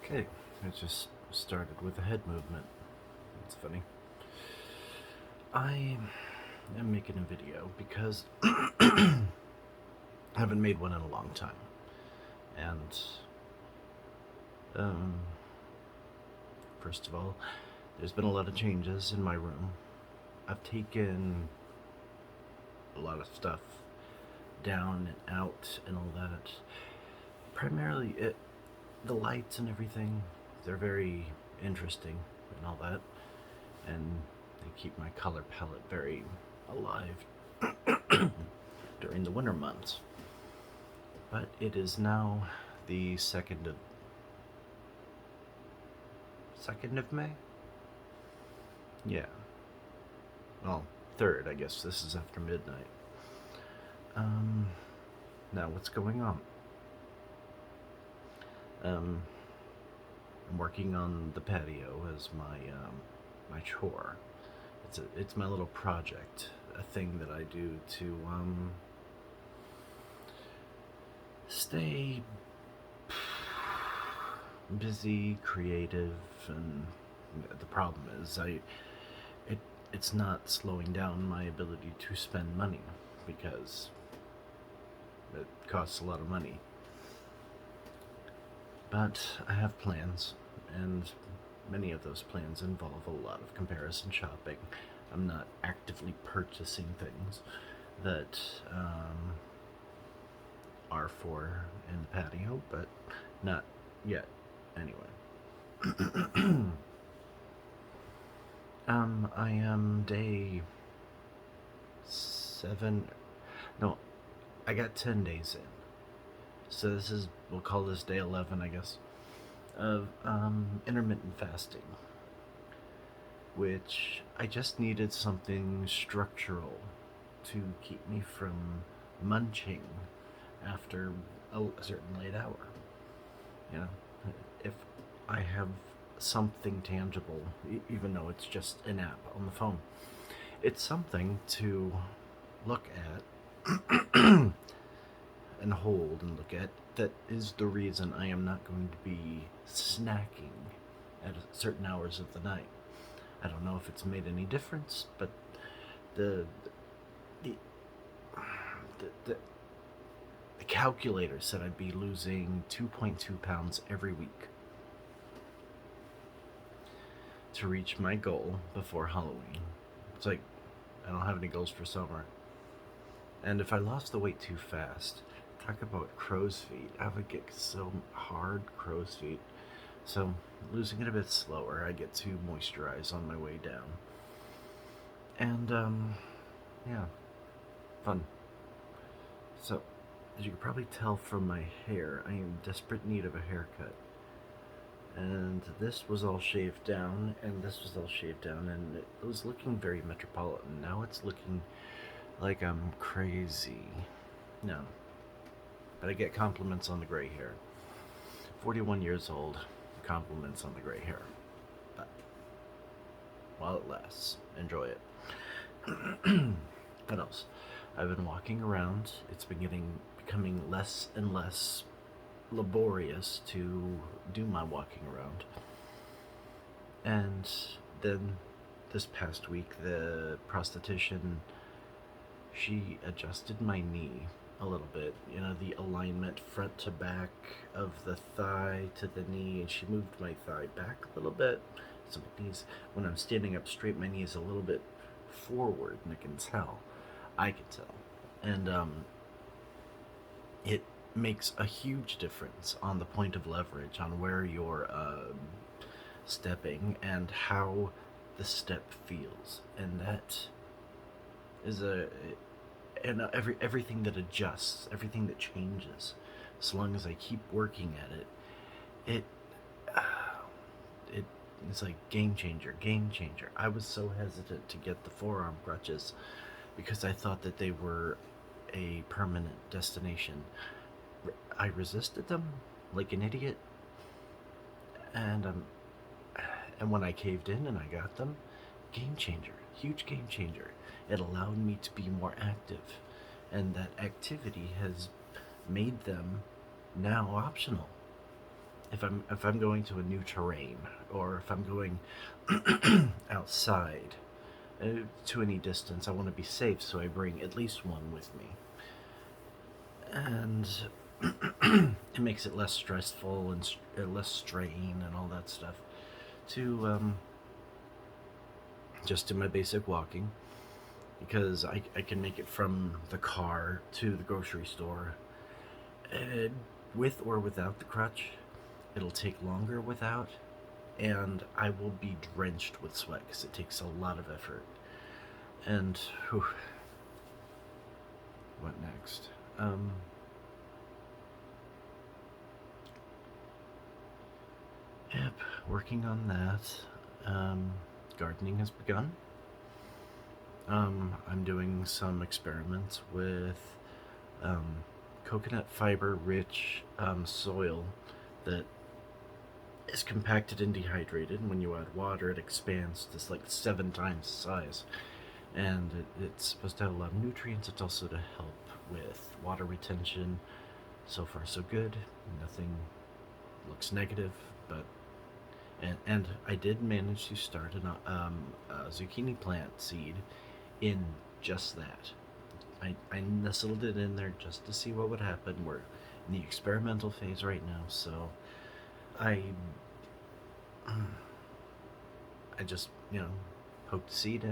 Okay, I just started with a head movement. It's funny. I am making a video because I haven't made one in a long time. And, um, first of all, there's been a lot of changes in my room. I've taken a lot of stuff down and out and all that. Primarily, the lights and everything, they're very interesting and all that. And they keep my color palette very alive during the winter months. But it is now the second of May? Yeah. Well, third, I guess. This is after midnight. Um Now what's going on? Um I'm working on the patio as my chore. It's my little project, a thing that I do to stay busy, creative, and the problem is it it's not slowing down my ability to spend money because it costs a lot of money. But I have plans, and many of those plans involve a lot of comparison shopping. I'm not actively purchasing things that are for in the patio, but not yet. Anyway, I am day 7. No, I got 10 days in. So we'll call this day 11, I guess, of intermittent fasting, which I just needed something structural to keep me from munching after a certain late hour. You know, if I have something tangible, even though it's just an app on the phone, it's something to look at and hold and look at that is the reason I am not going to be snacking at certain hours of the night. I don't know if it's made any difference, but the the the, the calculator said I'd be losing 2.2 pounds every week to reach my goal before Halloween. It's like I don't have any goals for summer. And if I lost the weight too fast, talk about crow's feet. I would get so hard crow's feet. So losing it a bit slower, I get to moisturize on my way down. And yeah, fun. So as you can probably tell from my hair, I am in desperate need of a haircut. And this was all shaved down, and this was all shaved down, and it was looking very metropolitan. Now it's looking like I'm crazy. No. But I get compliments on the gray hair. 41 years old, compliments on the gray hair. But while it lasts, enjoy it. What else? I've been walking around. It's been becoming less and less laborious to do my walking around. And then this past week, the prosthetician, she adjusted my knee a little bit, the alignment front to back of the thigh to the knee, and she moved my thigh back a little bit. So my knees, when I'm standing up straight, my knee is a little bit forward, and I can tell. And it makes a huge difference on the point of leverage, on where you're stepping and how the step feels. And that is everything that adjusts, everything that changes, as long as I keep working at it, it it's like game changer, game changer. I was so hesitant to get the forearm crutches because I thought that they were a permanent destination. I resisted them like an idiot, and and when I caved in and I got them, game changer, huge game changer. It allowed me to be more active, and that activity has made them now optional. if I'm going to a new terrain, or if I'm going outside to any distance, I want to be safe, so I bring at least one with me, and it makes it less stressful and less strain and all that stuff to just do my basic walking, because I can make it from the car to the grocery store, uh, with or without the crutch. It'll take longer without, and I will be drenched with sweat because it takes a lot of effort. And whew, what next? Yep, working on that. Gardening has begun. I'm doing some experiments with um, coconut fiber rich soil that is compacted and dehydrated. And when you add water, it expands to like 7 times the size. And it's supposed to have a lot of nutrients. It's also to help with water retention. So far, so good. Nothing looks negative, but and I did manage to start a zucchini plant seed in just that. I nestled it in there just to see what would happen. We're in the experimental phase right now, so I I just poked the seed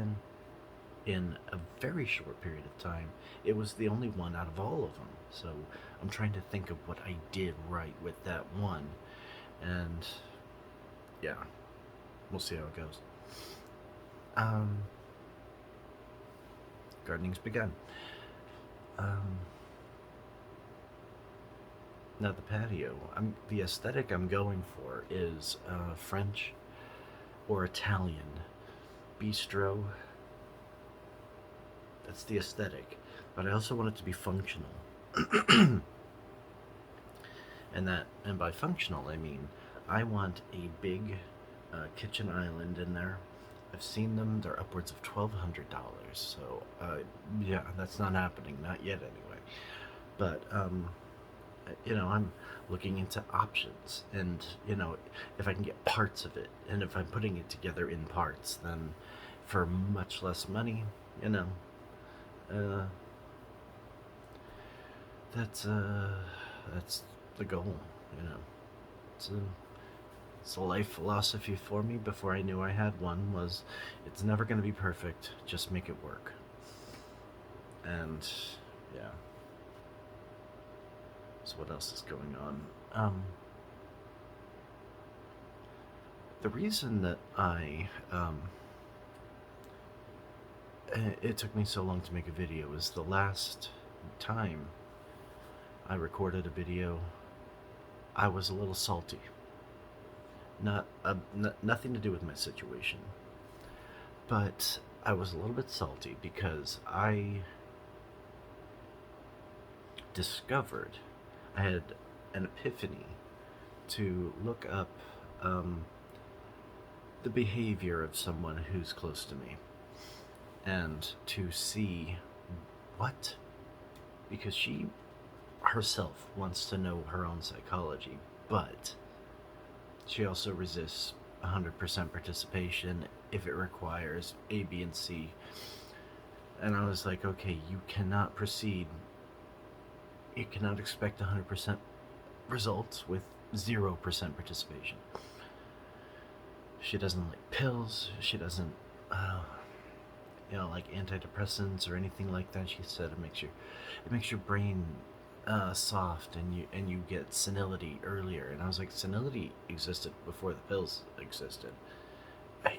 in a very short period of time. It was the only one out of all of them, so I'm trying to think of what I did right with that one, and yeah, we'll see how it goes. Um, Gardening's begun. Um, Now the patio. The aesthetic I'm going for is French or Italian bistro. That's the aesthetic, but I also want it to be functional. And by functional I mean I want a big kitchen island in there. I've seen them; they're upwards of $1,200. So yeah, that's not happening, not yet anyway. But I'm looking into options, and if I can get parts of it, and if I'm putting it together in parts, then for much less money, uh, that's that's the goal. You know, it's a it's a life philosophy for me. Before I knew I had one, was it's never going to be perfect. Just make it work. And yeah. So what else is going on? The reason that it took me so long to make a video is the last time I recorded a video, I was a little salty. Nothing to do with my situation, but I was a little bit salty because I discovered, I had an epiphany to look up the behavior of someone who's close to me, and to see what, because she herself wants to know her own psychology, but she also resists 100% participation if it requires A, B, and C. And I was like, okay, you cannot proceed. You cannot expect 100% results with 0% participation. She doesn't like pills. She doesn't, like antidepressants or anything like that. She said it makes your brain soft, and you get senility earlier. And I was like, senility existed before the pills existed. I,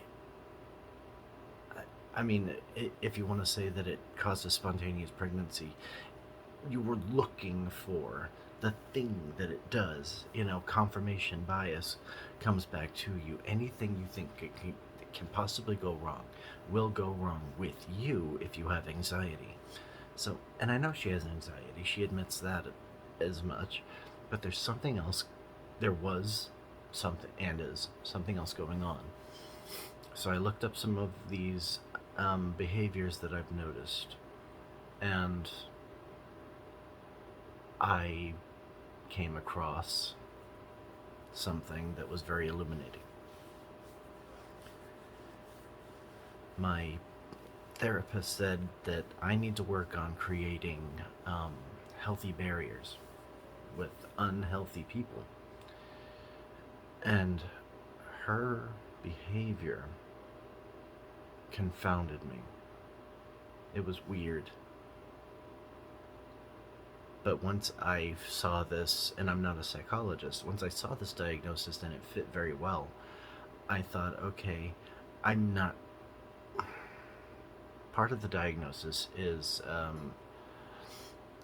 I mean, if you want to say that it causes spontaneous pregnancy, you were looking for the thing that it does. Confirmation bias comes back to you. Anything you think it can possibly go wrong will go wrong with you if you have anxiety. So, and I know she has anxiety. She admits that as much, but there's something else. There was something, and is something else going on. So I looked up some of these behaviors that I've noticed, and I came across something that was very illuminating. My therapist said that I need to work on creating healthy barriers with unhealthy people. And her behavior confounded me. It was weird. But once I saw this, and I'm not a psychologist, once I saw this diagnosis and it fit very well, I thought, okay, I'm not. Part of the diagnosis is,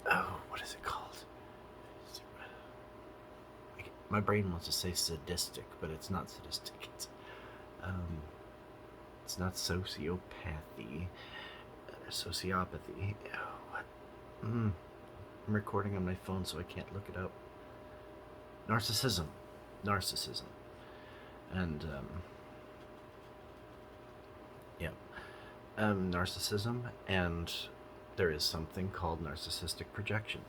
what is it called? My brain wants to say sadistic, but it's not sadistic. It's not sociopathy, sociopathy. What? I'm recording on my phone, so I can't look it up. Narcissism, and yeah, narcissism, and there is something called narcissistic projection,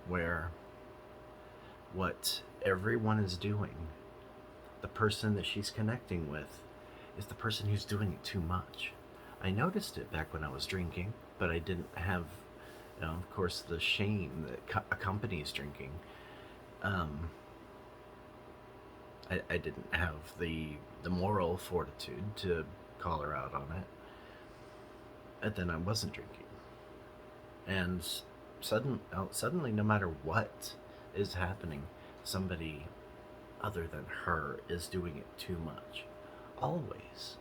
where what everyone is doing, the person that she's connecting with, is the person who's doing it too much. I noticed it back when I was drinking, but I didn't have, of course, the shame that accompanies drinking. I didn't have the moral fortitude to call her out on it. And then I wasn't drinking. And suddenly, no matter what is happening, somebody other than her is doing it too much. Always.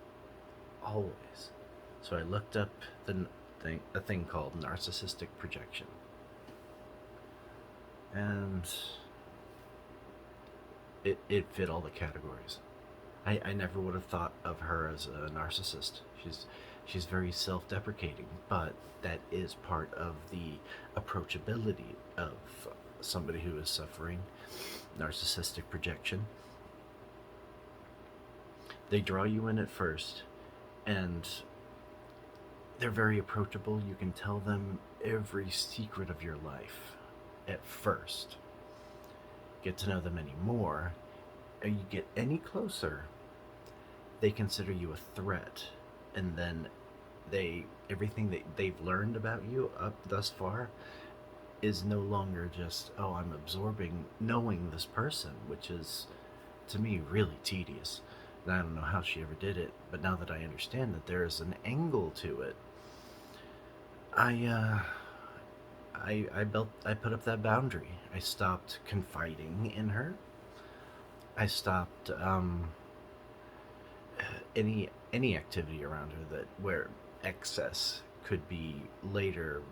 So I looked up a thing called narcissistic projection. And it fit all the categories. I never would have thought of her as a narcissist. She's very self-deprecating, but that is part of the approachability of somebody who is suffering narcissistic projection. They draw you in at first, and they're very approachable. You can tell them every secret of your life at first. Get to know them any more, and you get any closer, they consider you a threat, and then everything that they've learned about you up thus far is no longer just, oh, I'm absorbing knowing this person, which is, to me, really tedious. And I don't know how she ever did it, but now that I understand that there is an angle to it, I put up that boundary. I stopped confiding in her. I stopped any activity around her that where excess could be later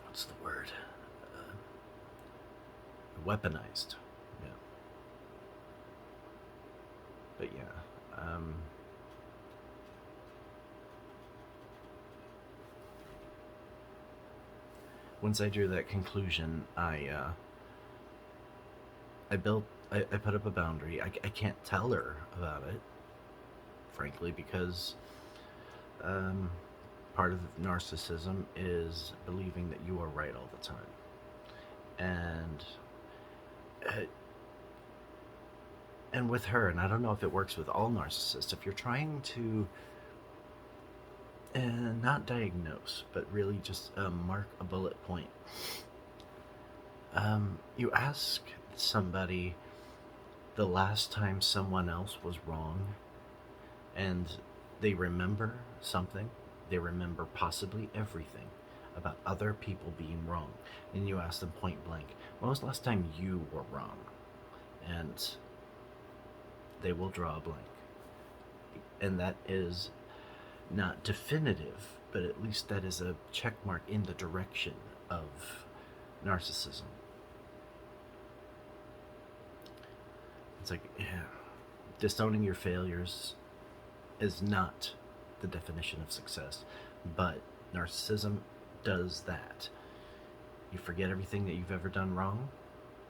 what's the word? Weaponized. Yeah. But yeah. Once I drew that conclusion, I put up a boundary. I can't tell her about it, frankly, because part of narcissism is believing that you are right all the time. And with her, and I don't know if it works with all narcissists, if you're trying to not diagnose, but really just mark a bullet point, you ask somebody the last time someone else was wrong, and they remember something. They remember possibly everything about other people being wrong. And you ask them point blank, when was the last time you were wrong? And they will draw a blank. And that is not definitive, but at least that is a check mark in the direction of narcissism. It's like, yeah, disowning your failures is not the definition of success, but narcissism does that. You forget everything that you've ever done wrong,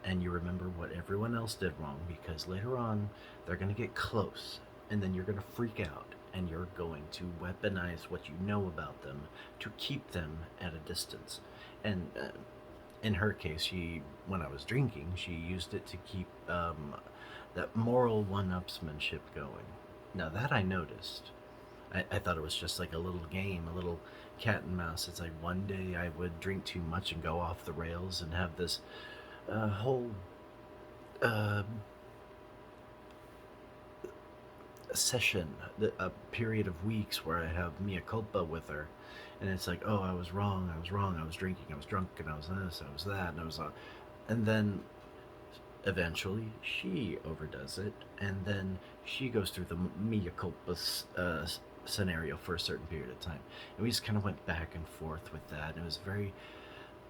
and you remember what everyone else did wrong, because later on they're going to get close, and then you're going to freak out, and you're going to weaponize what you know about them to keep them at a distance. And in her case, when I was drinking, she used it to keep that moral one-upsmanship going. Now that I noticed, I thought it was just like a little game, a little cat and mouse. It's like one day I would drink too much and go off the rails and have this whole uh, session, a period of weeks where I have mea culpa with her, and it's like, oh, I was wrong, I was wrong, I was drinking, I was drunk, and I was this, I was that, and I was, and then eventually she overdoes it, and then she goes through the mea culpa scenario for a certain period of time, and we just kind of went back and forth with that. And it was very,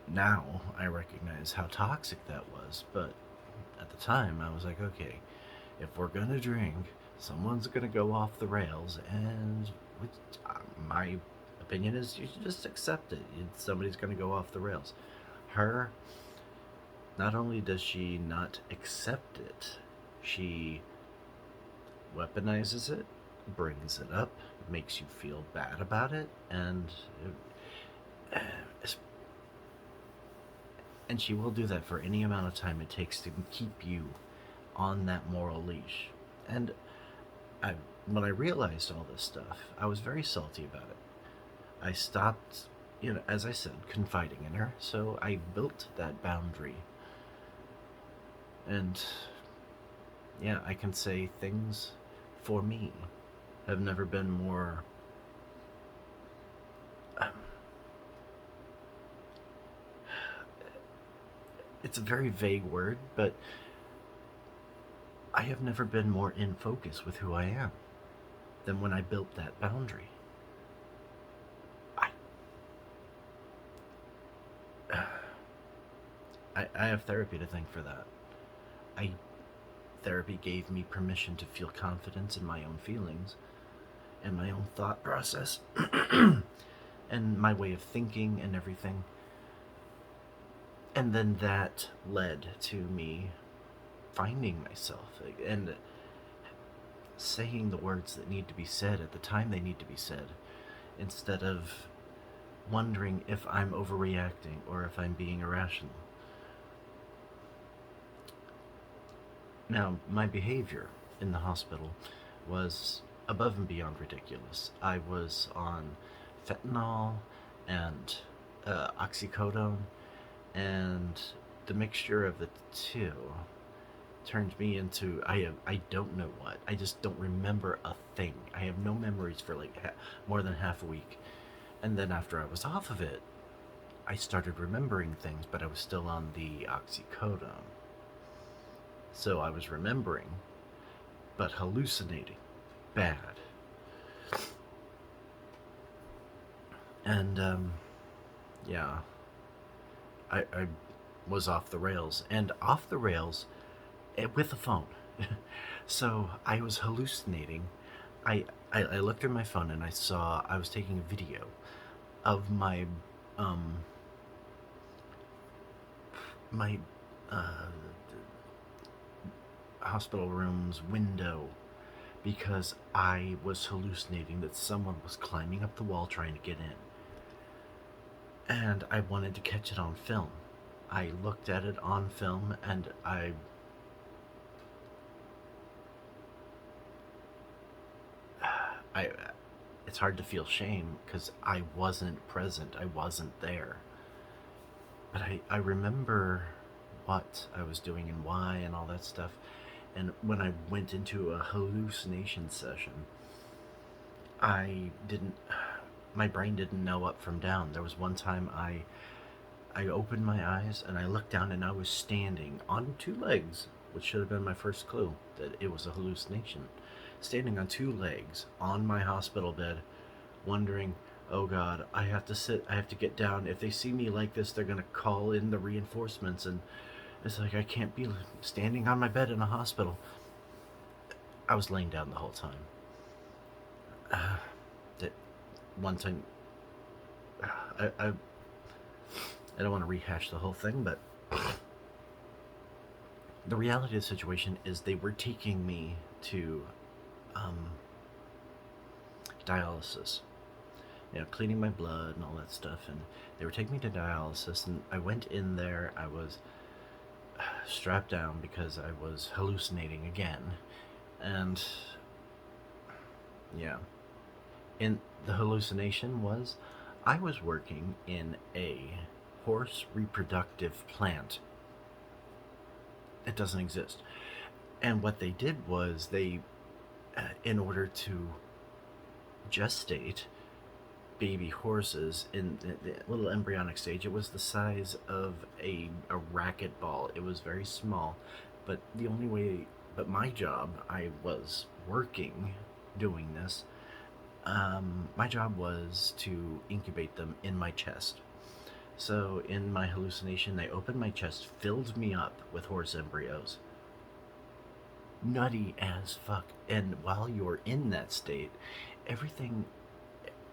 now I recognize how toxic that was, but at the time I was like, okay, if we're gonna drink, someone's gonna go off the rails, and my opinion is you should just accept it. Somebody's gonna go off the rails. Her, not only does she not accept it, she weaponizes it, brings it up, makes you feel bad about it, and she will do that for any amount of time it takes to keep you on that moral leash. And when I realized all this stuff, I was very salty about it. I stopped, as I said, confiding in her, so I built that boundary. And yeah, I can say things for me have never been more it's a very vague word, but I have never been more in focus with who I am than when I built that boundary. I I have therapy to thank for that. I Therapy gave me permission to feel confidence in my own feelings and my own thought process and my way of thinking and everything. And then that led to me finding myself and saying the words that need to be said at the time they need to be said, instead of wondering if I'm overreacting or if I'm being irrational. Now, my behavior in the hospital was above and beyond ridiculous. I was on fentanyl and oxycodone, and the mixture of the two turned me into I don't know what. I just don't remember a thing. I have no memories for like more than half a week. And then after I was off of it, I started remembering things, but I was still on the oxycodone. So I was remembering, but hallucinating bad. And yeah, I was off the rails, and off the rails with a phone. So I was hallucinating. I looked through my phone and I was taking a video of um my uh hospital room's window, because I was hallucinating that someone was climbing up the wall trying to get in. And I wanted to catch it on film. I looked at it on film, and I it's hard to feel shame because I wasn't present. I wasn't there. But I remember what I was doing and why and all that stuff. And when I went into a hallucination session, I didn't, my brain didn't know up from down. There was one time I opened my eyes and I looked down and I was standing on two legs, which should have been my first clue that it was a hallucination. Standing on two legs on my hospital bed, wondering, oh God, I have to get down. If they see me like this, they're gonna call in the reinforcements, and it's like I can't be standing on my bed in a hospital. I was laying down the whole time. That one time, I don't want to rehash the whole thing, but the reality of the situation is they were taking me to dialysis, cleaning my blood and all that stuff. And they were taking me to dialysis, and I went in there. I was strapped down because I was hallucinating again. And yeah, and the hallucination was I was working in a horse reproductive plant. It doesn't exist. And what they did was in order to gestate baby horses in the little embryonic stage, it was the size of a racquetball. It was very small, but my job, I was working doing this. My job was to incubate them in my chest. So in my hallucination, they opened my chest, filled me up with horse embryos. Nutty as fuck. And while you're in that state, everything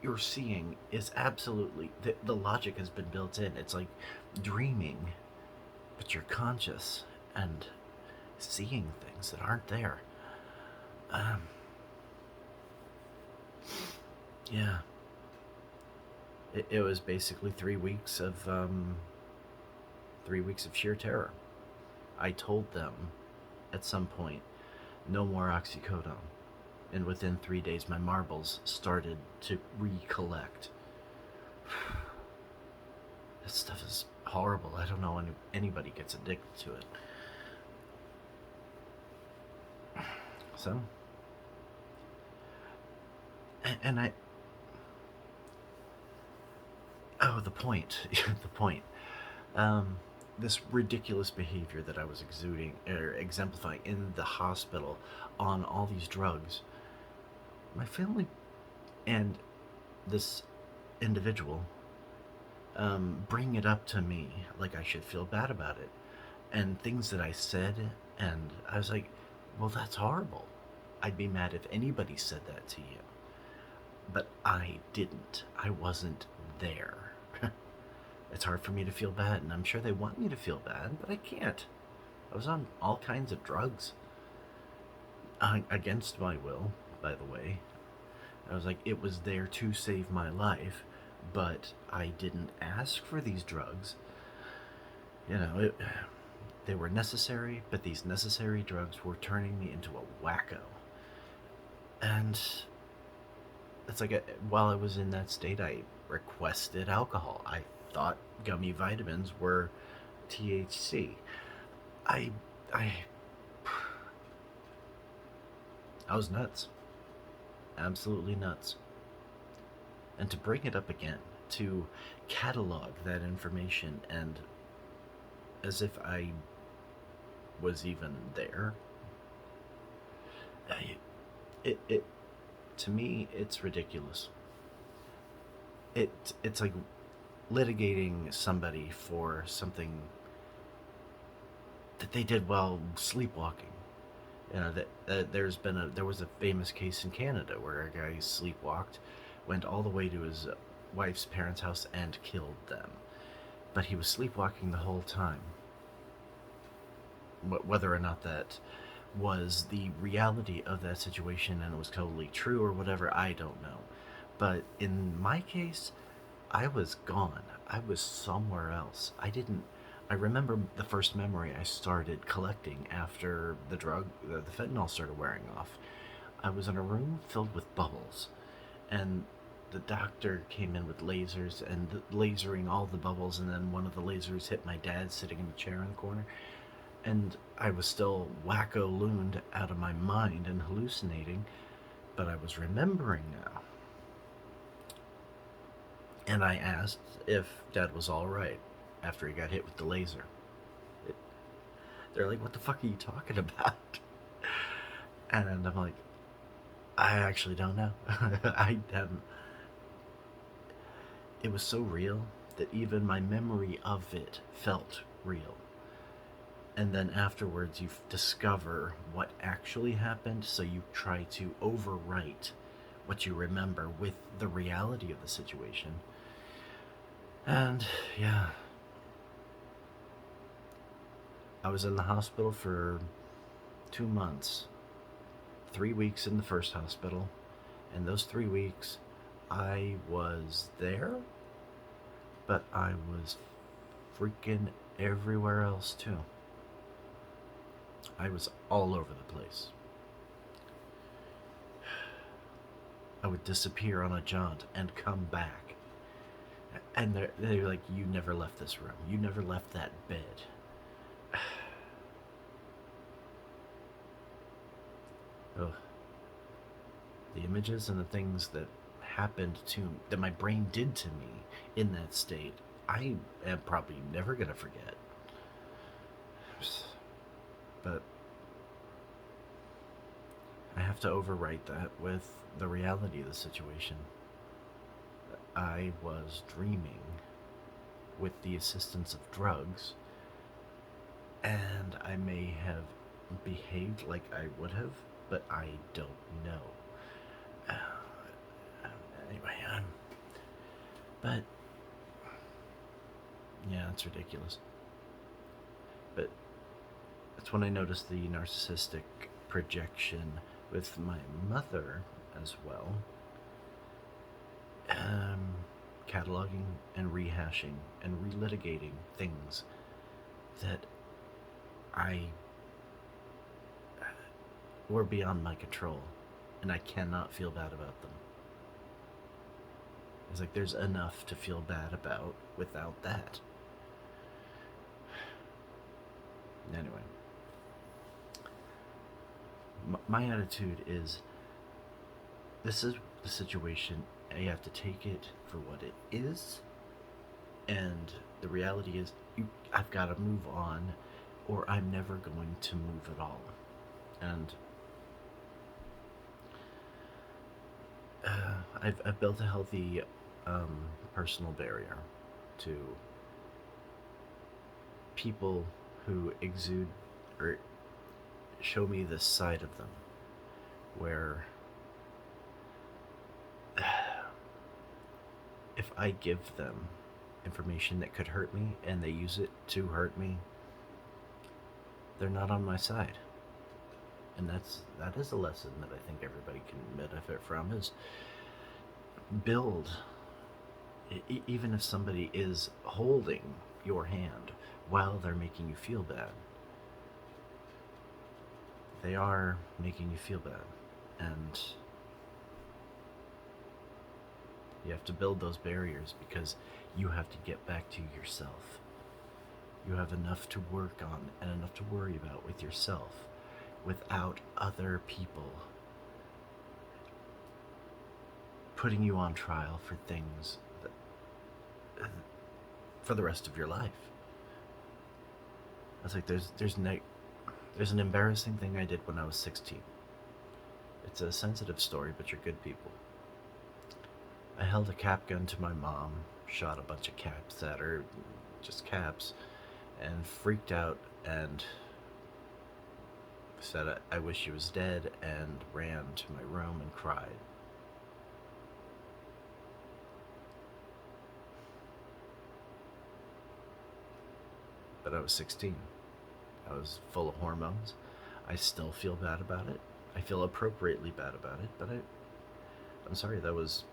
you're seeing is absolutely the logic has been built in. It's like dreaming, but you're conscious and seeing things that aren't there. Yeah, it was basically 3 weeks of 3 weeks of sheer terror. I told them at some point, no more oxycodone. And within 3 days, my marbles started to recollect. This stuff is horrible. I don't know anybody gets addicted to it. So, and I. Oh, the point. The point. This ridiculous behavior that I was exuding or exemplifying in the hospital on all these drugs. My family and this individual bring it up to me like I should feel bad about it. And things that I said, and I was like, well, that's horrible. I'd be mad if anybody said that to you. But I didn't. I wasn't there. It's hard for me to feel bad, and I'm sure they want me to feel bad, but I can't. I was on all kinds of drugs. Against my will, by the way. I was like, it was there to save my life, but I didn't ask for these drugs. They were necessary, but these necessary drugs were turning me into a wacko. And it's like, while I was in that state, I requested alcohol. I thought gummy vitamins were THC. I was nuts. Absolutely nuts. And to bring it up again, to catalog that information, and as if I was even there, it to me, it's ridiculous. It's like litigating somebody for something that they did while sleepwalking. There was a famous case in Canada where a guy sleepwalked, went all the way to his wife's parents' house and killed them. But he was sleepwalking the whole time. Whether or not that was the reality of that situation and it was totally true or whatever, I don't know. But in my case, I was gone. I was somewhere else. I remember the first memory I started collecting after the fentanyl started wearing off. I was in a room filled with bubbles, and the doctor came in with lasers and lasering all the bubbles, and then one of the lasers hit my dad sitting in a chair in the corner. And I was still wacko-looned out of my mind and hallucinating, but I was remembering now. And I asked if Dad was alright after he got hit with the laser. They're like, what the fuck are you talking about? And I'm like, I actually don't know. It was so real that even my memory of it felt real. And then afterwards you discover what actually happened, so you try to overwrite what you remember with the reality of the situation. And yeah, I was in the hospital for 2 months, 3 weeks in the first hospital, and those 3 weeks I was there, but I was freaking everywhere else too. I was all over the place. I would disappear on a jaunt and come back. And they're like, you never left this room. You never left that bed. Ugh. The images and the things that happened to that my brain did to me in that state, I am probably never gonna forget. But I have to overwrite that with the reality of the situation. I was dreaming with the assistance of drugs, and I may have behaved like I would have, but I don't know. Anyway, but yeah, it's ridiculous. But that's when I noticed the narcissistic projection with my mother as well. Cataloging and rehashing and relitigating things that I were beyond my control, and I cannot feel bad about them. It's like there's enough to feel bad about without that. Anyway, my attitude is this is the situation. I have to take it for what it is, and the reality is I've got to move on, or I'm never going to move at all. And I've built a healthy personal barrier to people who exude or show me this side of them where if I give them information that could hurt me and they use it to hurt me, they're not on my side. And that is a lesson that I think everybody can benefit from is build, even if somebody is holding your hand while they're making you feel bad, they are making you feel bad. And you have to build those barriers because you have to get back to yourself. You have enough to work on and enough to worry about with yourself without other people putting you on trial for things that, for the rest of your life. I was like, there's an embarrassing thing I did when I was 16. It's a sensitive story, but you're good people. I held a cap gun to my mom, shot a bunch of caps at her, just caps, and freaked out and said I wish she was dead and ran to my room and cried. But I was 16. I was full of hormones. I still feel bad about it. I feel appropriately bad about it, but I'm sorry, that was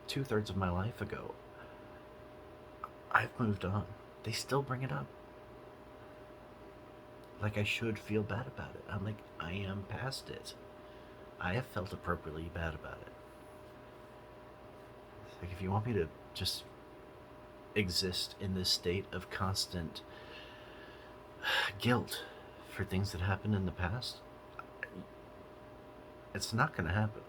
two-thirds of my life ago. I've moved on. They still bring it up. Like I should feel bad about it. I'm like, I am past it. I have felt appropriately bad about it. It's like if you want me to just exist in this state of constant guilt for things that happened in the past, it's not going to happen.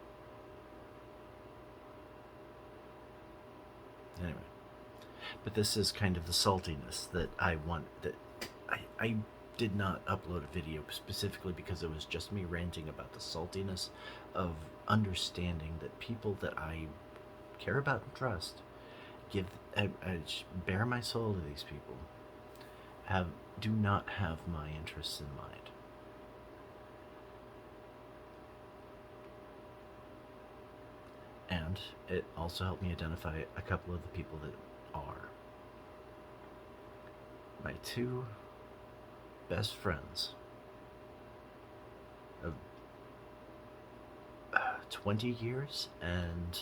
Anyway, but this is kind of the saltiness that I want. That I did not upload a video specifically because it was just me ranting about the saltiness of understanding that people that I care about and trust I bare my soul to these people do not have my interests in mind. And it also helped me identify a couple of the people that are. My two best friends of 20 years and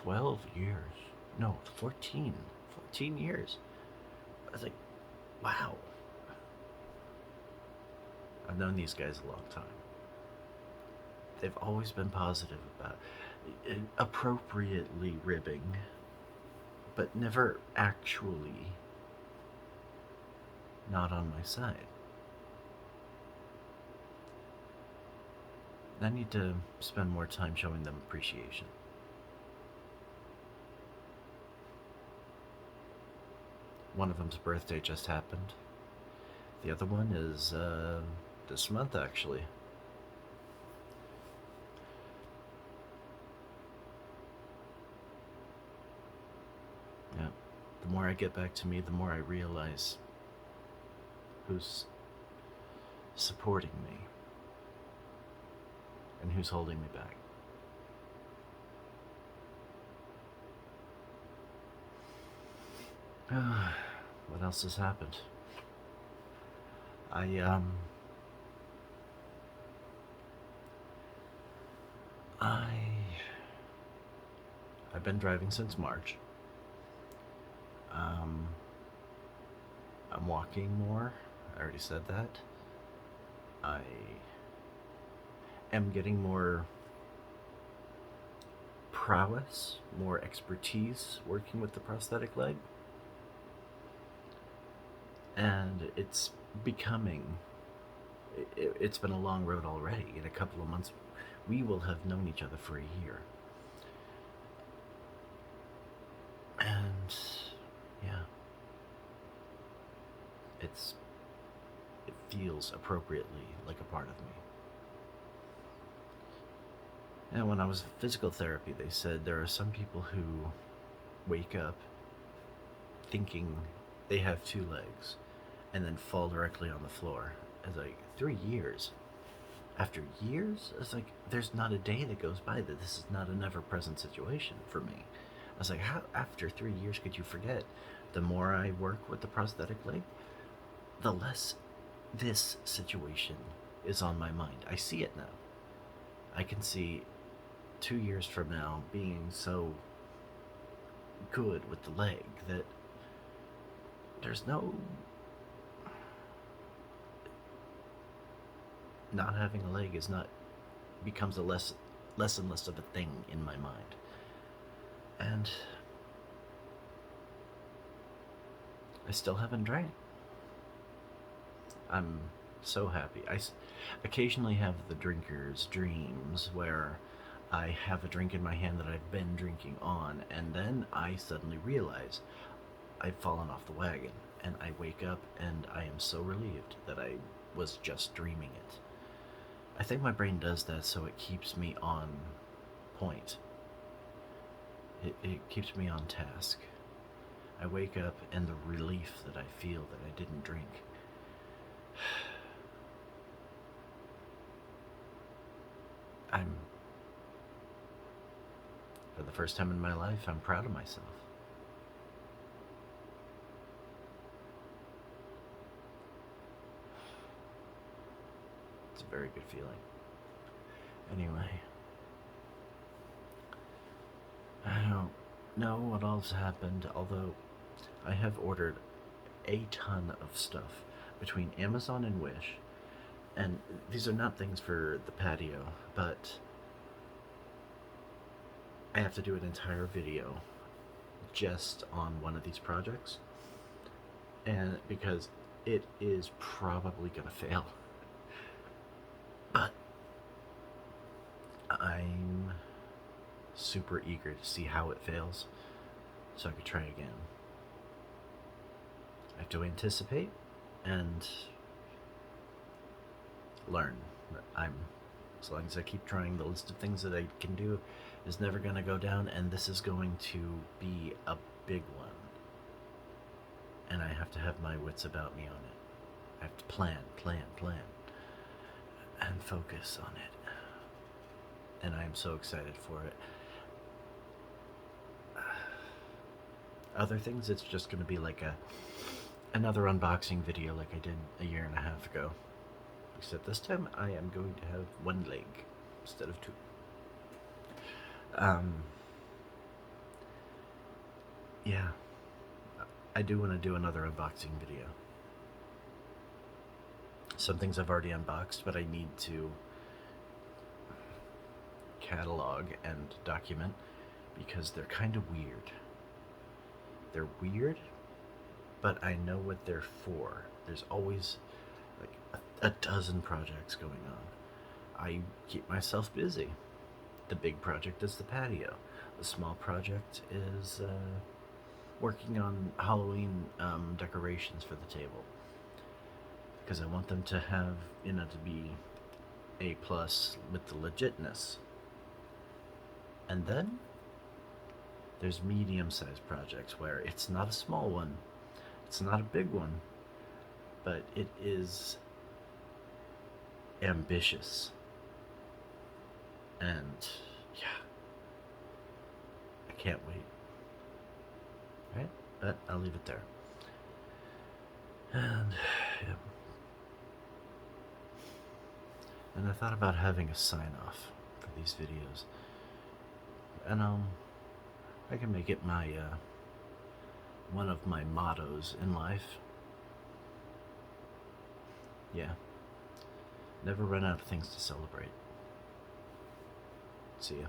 12 years. No, 14. 14 years. I was like, wow. I've known these guys a long time. They've always been positive about appropriately ribbing, but never actually not on my side. I need to spend more time showing them appreciation. One of them's birthday just happened. The other one is this month, actually. Yeah. The more I get back to me, the more I realize who's supporting me and who's holding me back. What else has happened? I've been driving since March. I'm walking more. I already said that. I am getting more prowess, more expertise working with the prosthetic leg. And it's becoming, it's been a long road already. In a couple of months, we will have known each other for a year. And yeah, it feels appropriately like a part of me. And when I was in physical therapy, they said there are some people who wake up thinking they have two legs and then fall directly on the floor. It's like 3 years. After years, it's like there's not a day that goes by that this is not an ever-present situation for me. I was like, how after 3 years could you forget? The more I work with the prosthetic leg, the less this situation is on my mind. I see it now. I can see 2 years from now being so good with the leg that there's no, not having a leg is not, becomes a less and less of a thing in my mind. And I still haven't drank. I'm so happy. I occasionally have the drinker's dreams where I have a drink in my hand that I've been drinking on, and then I suddenly realize I've fallen off the wagon, and I wake up and I am so relieved that I was just dreaming it. I think my brain does that so it keeps me on point. It keeps me on task. I wake up and the relief that I feel that I didn't drink. For the first time in my life, I'm proud of myself. It's a very good feeling. Anyway, I don't know what else happened, although I have ordered a ton of stuff between Amazon and Wish. And these are not things for the patio, but I have to do an entire video just on one of these projects. And because it is probably gonna fail. But I'm super eager to see how it fails so I could try again. I have to anticipate and learn. As long as I keep trying, the list of things that I can do is never going to go down, and this is going to be a big one. And I have to have my wits about me on it. I have to plan, and focus on it. And I am so excited for it. Other things, it's just going to be like another unboxing video like I did a year and a half ago. Except this time I am going to have one leg instead of two. yeah, I do want to do another unboxing video. Some things I've already unboxed, but I need to catalog and document because they're kind of weird. They're weird, but I know what they're for. There's always like a dozen projects going on. I keep myself busy. The big project is the patio. The small project is working on Halloween decorations for the table because I want them to have, to be A plus with the legitness. And then there's medium-sized projects where it's not a small one, it's not a big one, but it is ambitious. And yeah, I can't wait. Right? But I'll leave it there. And yeah. And I thought about having a sign off for these videos. And I can make it my one of my mottos in life. Yeah. Never run out of things to celebrate. See ya.